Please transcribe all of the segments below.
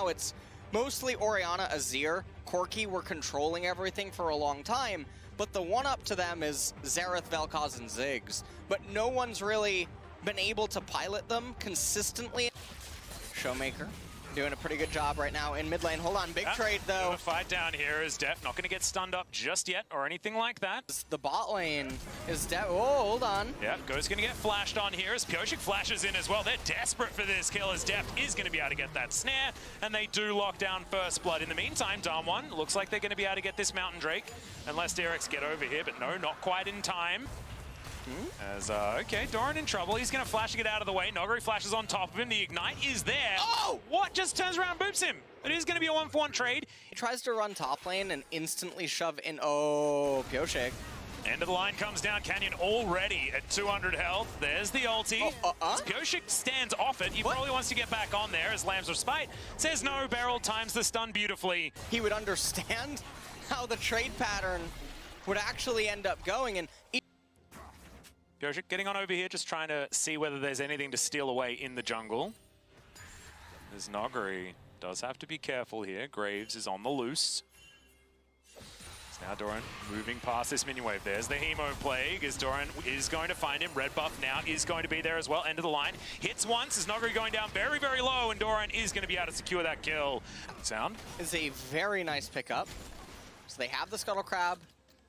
It's mostly Orianna, Azir, Corki were controlling everything for a long time, but the one-up to them is Xerath, Vel'Koz, and Ziggs. But no one's really been able to pilot them consistently. Showmaker doing a pretty good job right now in mid lane. Hold on, big trade though. The fight down here is Def not going to get stunned up just yet or anything like that. The bot lane is Def. Oh, hold on. Yeah, Ghost going to get flashed on here as Pyosik flashes in as well. They're desperate for this kill as Def is going to be able to get that snare, and they do lock down first blood. In the meantime, Darm1 looks like they're going to be able to get this Mountain Drake unless DRX get over here, but no, not quite in time. As, okay, Doran in trouble. He's going to flash to get out of the way. Noguri flashes on top of him. The Ignite is there. Oh! What? Just turns around and boops him. It is going to be a 1-for-1 trade. He tries to run top lane and instantly shove in. Oh, Pyosik. End of the line comes down. Canyon already at 200 health. There's the ulti. Pyosik stands off it. He probably wants to get back on there as Lambs Respite says no. Beryl times the stun beautifully. He would understand how the trade pattern would actually end up going. And Pyosik getting on over here, just trying to see whether there's anything to steal away in the jungle. As Noguri does have to be careful here. Graves is on the loose. It's now Doran moving past this minion wave. There's the Hemo Plague as Doran is going to find him. Red buff now is going to be there as well. End of the line. Hits once as Noguri going down very, very low, and Doran is going to be able to secure that kill. Sound? Is a very nice pickup. So they have the Scuttle Crab,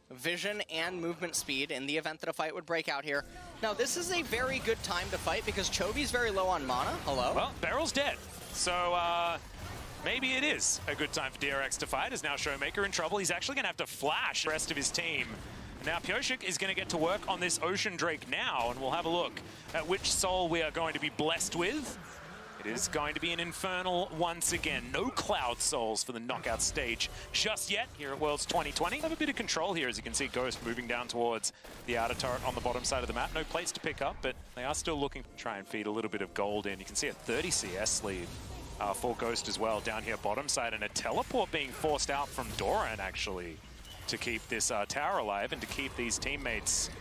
vision and movement speed in the event that a fight would break out here. Now this is a very good time to fight because Chovy's very low on mana. Hello? Well, Beryl's dead. So maybe it is a good time for DRX to fight as now Showmaker in trouble. He's actually going to have to flash the rest of his team. And now Pyosik is going to get to work on this Ocean Drake now, and we'll have a look at which soul we are going to be blessed with. It is going to be an Infernal once again. No Cloud Souls for the knockout stage just yet here at Worlds 2020. Have a bit of control here as you can see Ghost moving down towards the outer turret on the bottom side of the map. No plates to pick up, but they are still looking to try and feed a little bit of gold in. You can see a 30 CS lead for Ghost as well down here bottom side, and a teleport being forced out from Doran actually to keep this tower alive and to keep these teammates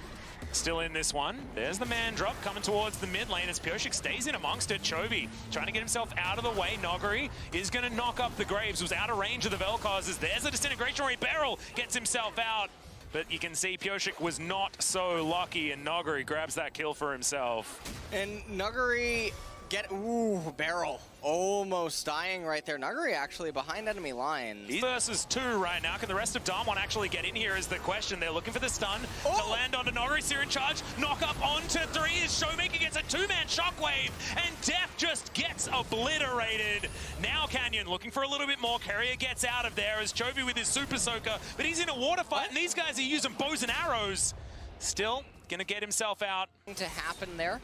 still in this one. There's the man drop coming towards the mid lane as Pyosik stays in amongst it. Chovy trying to get himself out of the way. Noguri is going to knock up the Graves, who's out of range of the Vel'Koz. There's a disintegration rate. Beryl gets himself out. But you can see Pyosik was not so lucky, and Noguri grabs that kill for himself. And Noguri ooh, Beryl almost dying right there. Noguri actually behind enemy lines. He's versus 2 right now. Can the rest of Darm1 actually get in here is the question. They're looking for the stun to land onto Noguri. Seer in charge. Knock up onto 3 as Showmaker gets a 2-man shockwave, and Def just gets obliterated. Now Canyon looking for a little bit more. Carrier gets out of there as Chovy with his Super Soaker, but he's in a water fight, and these guys are using bows and arrows. Still gonna get himself out. To happen there.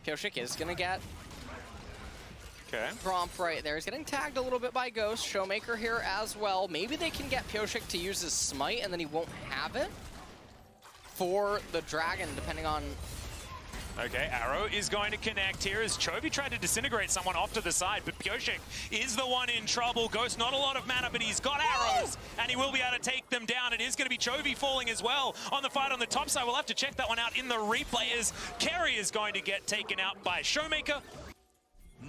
Pyosik is gonna get okay. Gromp right there. He's getting tagged a little bit by Ghost. Showmaker here as well. Maybe they can get Pyosik to use his smite and then he won't have it for the dragon, depending on... Okay, Arrow is going to connect here as Chovy tried to disintegrate someone off to the side, but Pyosik is the one in trouble. Ghost, not a lot of mana, but he's got arrows, and he will be able to take them down. It is going to be Chovy falling as well on the fight on the top side. We'll have to check that one out in the replay as Kerry is going to get taken out by Showmaker.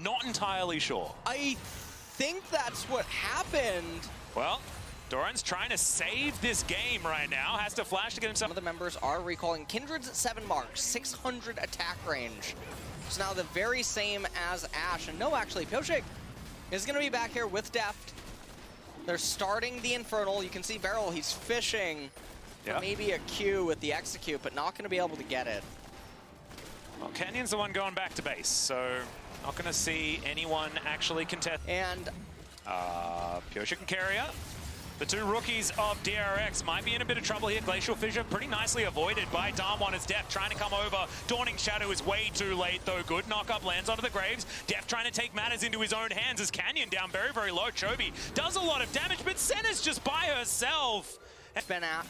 Not entirely sure. I think that's what happened. Well, Doran's trying to save this game right now. Has to flash to get himself. Some of the members are recalling. Kindred's at 7 marks, 600 attack range. It's now the very same as Ashe. And no, actually, Pyosik is going to be back here with Deft. They're starting the Infernal. You can see Beryl, he's fishing for maybe a Q with the execute, but not going to be able to get it. Well, Canyon's the one going back to base, so not going to see anyone actually contest. And Pyosik and Carrier, the 2 rookies of DRX, might be in a bit of trouble here. Glacial Fissure pretty nicely avoided by Darm1 as Def trying to come over. Dawning Shadow is way too late though. Good knock-up lands onto the Graves. Def trying to take matters into his own hands as Canyon down very, very low. Chovy does a lot of damage, but Senna's just by herself. Been out.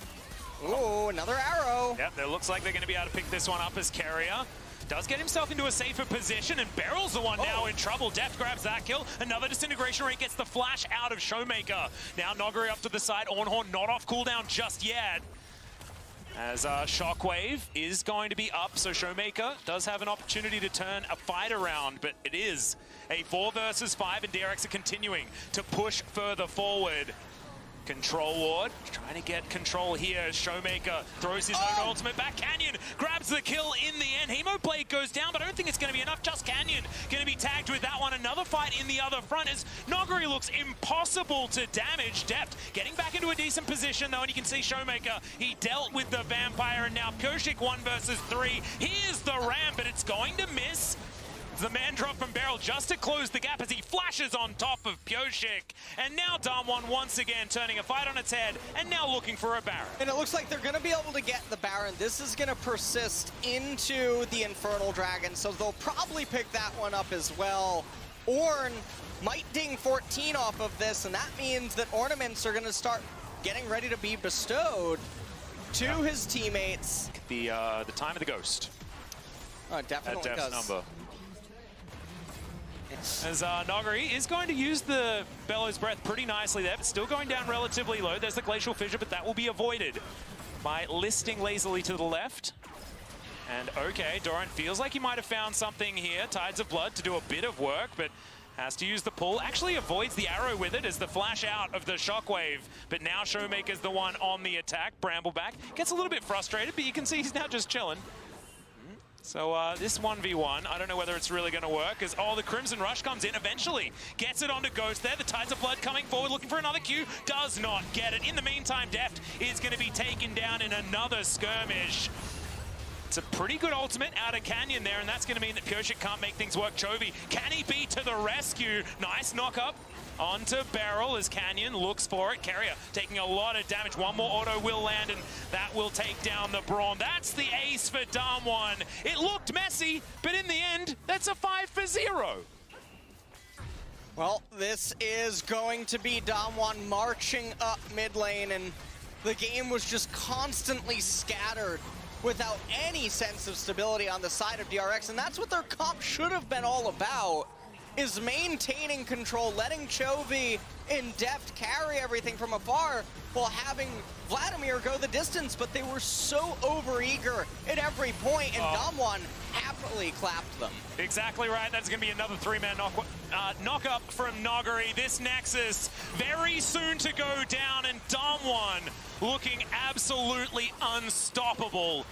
Ooh, another arrow. Yep, it looks like they're going to be able to pick this one up as Carrier does get himself into a safer position, and Beryl's the one now in trouble. Deft grabs that kill. Another disintegration rate gets the flash out of Showmaker. Now Noguri up to the side. Ornhorn not off cooldown just yet. As Shockwave is going to be up, so Showmaker does have an opportunity to turn a fight around, but it is a 4 versus 5, and DRX are continuing to push further forward. Control Ward, trying to get control here. Showmaker throws his own ultimate back. Canyon grabs the kill in the end. Hemoblade goes down, but I don't think it's going to be enough. Just Canyon going to be tagged with that one. Another fight in the other front as Noguri looks impossible to damage. Deft getting back into a decent position, though, and you can see Showmaker, he dealt with the Vampire, and now Pyoshik 1 versus 3. Here's the ramp, but it's going to miss. The man drop from Barrel just to close the gap as he flashes on top of Pyoshik. And now Damwon once again turning a fight on its head and now looking for a Baron. And it looks like they're going to be able to get the Baron. This is going to persist into the Infernal Dragon, so they'll probably pick that one up as well. Ornn might ding 14 off of this, and that means that ornaments are going to start getting ready to be bestowed to his teammates. The time of the Ghost. Oh, it definitely At Deft's does. number. As Noguri is going to use the Bellows Breath pretty nicely there, but still going down relatively low. There's the Glacial Fissure, but that will be avoided by listing lazily to the left. And okay, Doran feels like he might have found something here. Tides of Blood to do a bit of work, but has to use the pull. Actually avoids the arrow with it as the flash out of the Shockwave. But now Showmaker's the one on the attack. Brambleback gets a little bit frustrated, but you can see he's now just chilling. So this 1v1, I don't know whether it's really going to work, as the Crimson Rush comes in, eventually gets it onto Ghost there. The Tides of Blood coming forward, looking for another Q, does not get it. In the meantime, Deft is going to be taken down in another skirmish. It's a pretty good ultimate out of Canyon there, and that's going to mean that Pyoshik can't make things work. Chovy, can he be to the rescue? Nice knock up onto Barrel as Canyon looks for it. Carrier taking a lot of damage. One more auto will land, and that will take down the Brawn. That's the ace for Damwon. It looked messy, but in the end, that's a 5-0. Well, this is going to be Damwon marching up mid lane, and the game was just constantly scattered without any sense of stability on the side of DRX, and that's what their comp should have been all about, is maintaining control, letting Chovy and Deft carry everything from afar while having Vladimir go the distance, but they were so overeager at every point, and Damwon happily clapped them. Exactly right. That's going to be another 3-man knock-up from Noguri. This Nexus very soon to go down, and Damwon looking absolutely unstoppable.